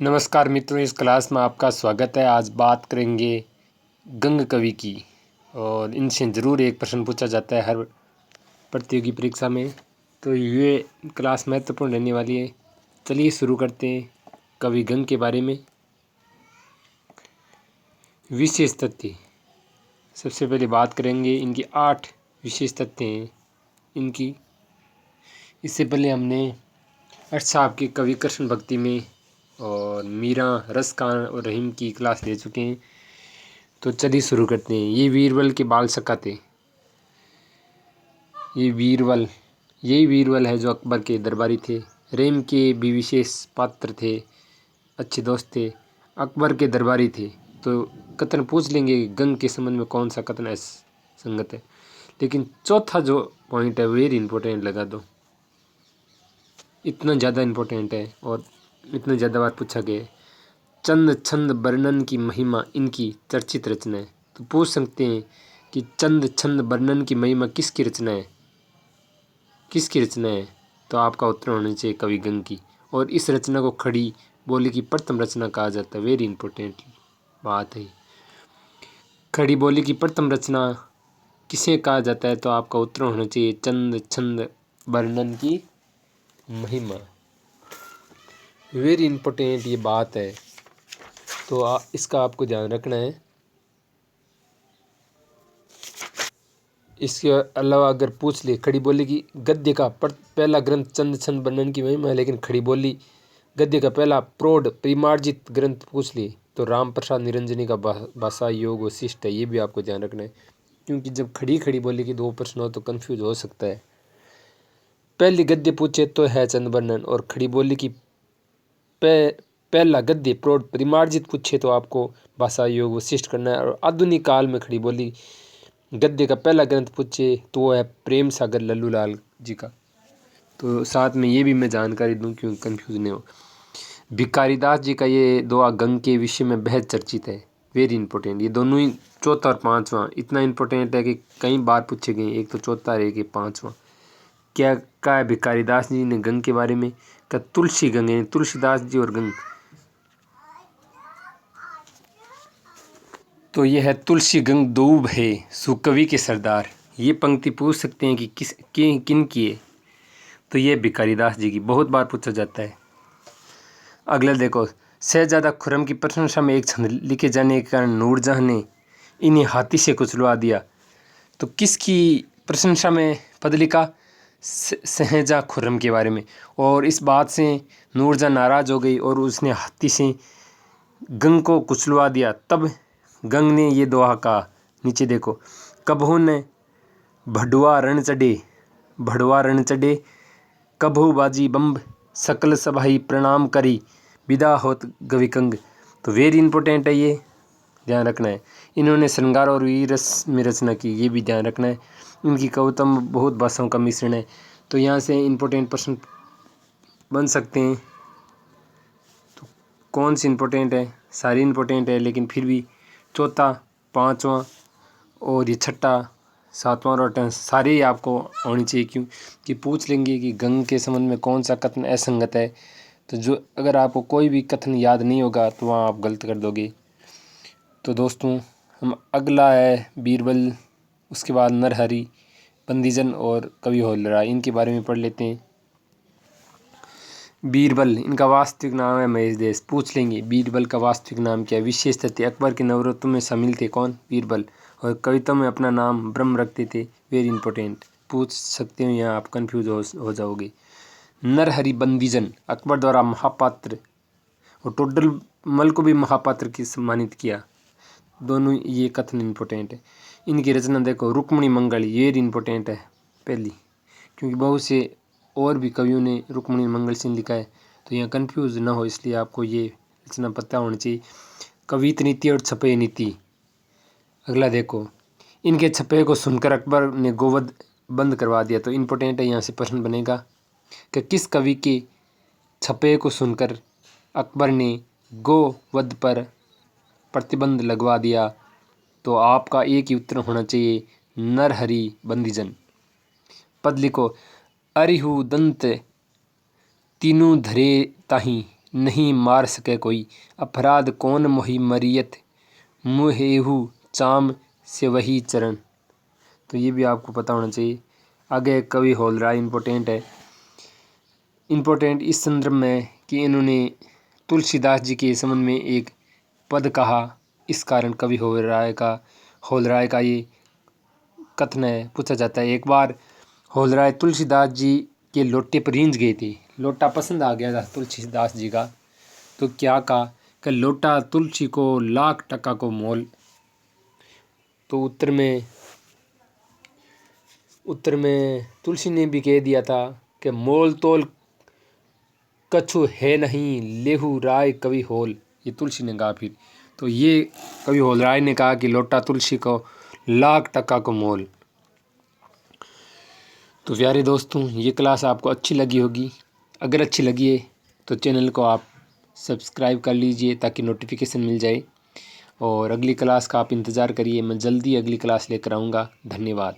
नमस्कार मित्रों, इस क्लास में आपका स्वागत है। आज बात करेंगे गंग कवि की और इनसे ज़रूर एक प्रश्न पूछा जाता है हर प्रतियोगी परीक्षा में, तो ये क्लास महत्वपूर्ण रहने वाली है। चलिए शुरू करते हैं कवि गंग के बारे में। विशेष तथ्य, सबसे पहले बात करेंगे इनकी 8 विशेष तथ्य हैं इनकी। इससे पहले हमने अर्थ साहब के कवि कृष्ण भक्ति में और मीरा रस खान और रहीम की क्लास ले चुके हैं, तो चलिए शुरू करते हैं। ये बीरबल के बाल सखा थे। यही बीरबल है जो अकबर के दरबारी थे। रहीम के भी विशेष पात्र थे, अच्छे दोस्त थे, अकबर के दरबारी थे। तो कथन पूछ लेंगे गंग के संबंध में कौन सा कथन संगत है। लेकिन चौथा जो पॉइंट है वेरी इंपॉर्टेंट लगा दो, इतना ज़्यादा इम्पोर्टेंट है और इतना ज़्यादा बार पूछा गया है। चंद छंद वर्णन की महिमा इनकी चर्चित रचना है। तो पूछ सकते हैं कि चंद छंद वर्णन की महिमा किसकी रचना है, तो आपका उत्तर होना चाहिए कवि गंग की। और इस रचना को खड़ी बोली की प्रथम रचना कहा जाता है। वेरी इंपॉर्टेंट बात है। खड़ी बोली की प्रथम रचना किसे कहा जाता है, तो आपका उत्तर होना चाहिए चंद छंद वर्णन की महिमा। वेरी इंपॉर्टेंट ये बात है, तो इसका आपको ध्यान रखना है। इसके अलावा अगर पूछ ले खड़ी बोली की गद्य का पहला ग्रंथ चंद छंद वर्णन की महिमा है, लेकिन खड़ी बोली गद्य का पहला प्रौढ़ परिमार्जित ग्रंथ पूछ ले तो राम प्रसाद निरंजनी का भाषा योग वशिष्ठ है। ये भी आपको ध्यान रखना है, क्योंकि जब खड़ी बोली की 2 प्रश्न हो तो कन्फ्यूज हो सकता है। पहली गद्य पूछे तो है चंद वर्णन, और खड़ी बोली की पहला गद्य प्रौढ़ परिमार्जित पूछे तो आपको भाषा योग वशिष्ठ करना है। और आधुनिक काल में खड़ी बोली गद्य का पहला ग्रंथ पूछे तो वो है प्रेम सागर लल्लूलाल जी का। तो साथ में ये भी मैं जानकारी दूं क्यों कंफ्यूज नहीं हो। भिखारीदास जी का ये दोहा गंग के विषय में बेहद चर्चित है। वेरी इंपॉर्टेंट, ये दोनों ही चौथा और पांचवा इतना इंपॉर्टेंट है कि कई बार पूछे गए। एक तो चौथा और एक ये पांचवा। क्या कहा है भिखारीदास जी ने गंग के बारे में? क्या तुलसी गंग है, तुलसीदास जी और गंग। तो ये है तुलसी गंग दो भे सुकवि के सरदार। ये पंक्ति पूछ सकते हैं कि किन की है, तो ये भिखारीदास जी की बहुत बार पूछा जाता है। अगला देखो, शहजादा खुर्रम की प्रशंसा में एक छंद लिखे जाने के कारण नूरजहां ने इन्हें हाथी से कुचलवा दिया। तो किसकी प्रशंसा में पद लिखा? शहजादा खुर्रम के बारे में। और इस बात से नूरजहां नाराज़ हो गई और उसने हाथी से गंग को कुचलवा दिया। तब गंग ने ये दोहा कहा, नीचे देखो, कबहू ने भड़ुआ रण चढ़े कबहू बाजी बम्ब सकल सभाई प्रणाम करी विदा होत गविकंग। तो वेरी इंपॉर्टेंट है, ये ध्यान रखना है। इन्होंने श्रृंगार और वीरस में रचना की, ये भी ध्यान रखना है। इनकी कविता में बहुत भाषाओं का मिश्रण है, तो यहाँ से इंपॉर्टेंट प्रश्न बन सकते हैं। तो कौन सी इंपॉर्टेंट है? सारी इंपॉर्टेंट है, लेकिन फिर भी चौथा, पांचवा और ये छठा, सातवां और आठवां सारे ही आपको होनी चाहिए। क्यों कि पूछ लेंगे कि गंग के संबंध में कौन सा कथन असंगत है। तो जो अगर आपको कोई भी कथन याद नहीं होगा तो वहाँ आप गलत कर दोगे। तो दोस्तों, हम अगला है बीरबल, उसके बाद नरहरि, बंदीजन और कवि होलराय, इनके बारे में पढ़ लेते हैं। बीरबल, इनका वास्तविक नाम है महेश देश। पूछ लेंगे बीरबल का वास्तविक नाम क्या है। विशेष तथ्य, अकबर के नवरत्नों में शामिल थे कौन? बीरबल। और कविता में अपना नाम ब्रह्म रखते थे। वेरी इंपॉर्टेंट, पूछ सकते हो, यहाँ आप कंफ्यूज हो जाओगे। नरहरि बंदीजन, अकबर द्वारा महापात्र और टोडरमल को भी महापात्र की सम्मानित किया। दोनों ये कथन इंपॉर्टेंट है। इनकी रचना देखो, रुक्मिणी मंगल, ये इंपॉर्टेंट है पहली, क्योंकि बहुत से और भी कवियों ने रुक्मिणी मंगल सिंह लिखा है, तो यहाँ कंफ्यूज ना हो इसलिए आपको ये रचना पता होनी चाहिए। कवित नीति और छपे नीति। अगला देखो, इनके छपे को सुनकर अकबर ने गोवध बंद करवा दिया। तो इम्पोर्टेंट है, यहाँ से प्रश्न बनेगा कि किस कवि के छपे को सुनकर अकबर ने गोवध पर प्रतिबंध लगवा दिया। तो आपका एक ही उत्तर होना चाहिए, नरहरि बंदीजन। पद लिखो, अरिहु दंत तीनू धरे ताही नहीं मार सके कोई, अपराध कौन मोहि मरियत, मुहेहु चाम से वही चरण। तो ये भी आपको पता होना चाहिए। आगे कवि हौलराय इम्पोर्टेंट है, इम्पोर्टेंट इस संदर्भ में कि इन्होंने तुलसीदास जी के संबंध में एक पद कहा, इस कारण कवि हौलराय का ये कथन है, पूछा जाता है। एक बार हौलराय तुलसीदास जी के लोटे पर रींझ गए थे, लोटा पसंद आ गया था तुलसीदास जी का, तो क्या कहा कि लोटा तुलसी को लाख टका को मोल। तो उत्तर में तुलसी ने भी कह दिया था कि मोल तोल कछु है नहीं, लेहु राय कवि होल। ये तुलसी ने कहा फिर, तो ये कवि हौलराय ने कहा कि लोटा तुलसी को लाख टका को मोल। तो प्यारे दोस्तों, ये क्लास आपको अच्छी लगी होगी। अगर अच्छी लगी है तो चैनल को आप सब्सक्राइब कर लीजिए ताकि नोटिफिकेशन मिल जाए, और अगली क्लास का आप इंतज़ार करिए। मैं जल्दी अगली क्लास लेकर आऊँगा। धन्यवाद।